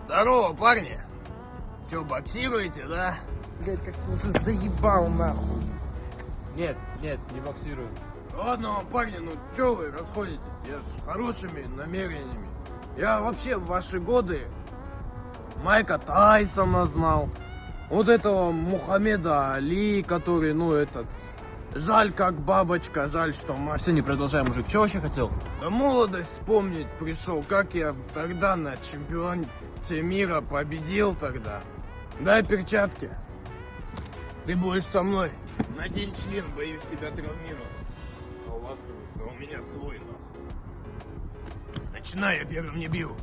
Здорово, парни. Че, боксируете, да? Блять, как ты уже заебал нахуй. Нет, не боксирую. Ладно, парни, ну че вы расходитесь? Я ж с хорошими намерениями. Я вообще в ваши годы Майка Тайсона знал. Вот этого Мухаммеда Али, который, ну, этот... Жаль, как бабочка, жаль, что мать. Все, не продолжай, мужик. Че вообще хотел? Да молодость вспомнить пришел, как я тогда на чемпионате мира победил тогда. Дай перчатки. Ты будешь со мной. Надень член, боюсь тебя травмировать. А у вас у меня свой, нахуй. Начинай, я первым не бью.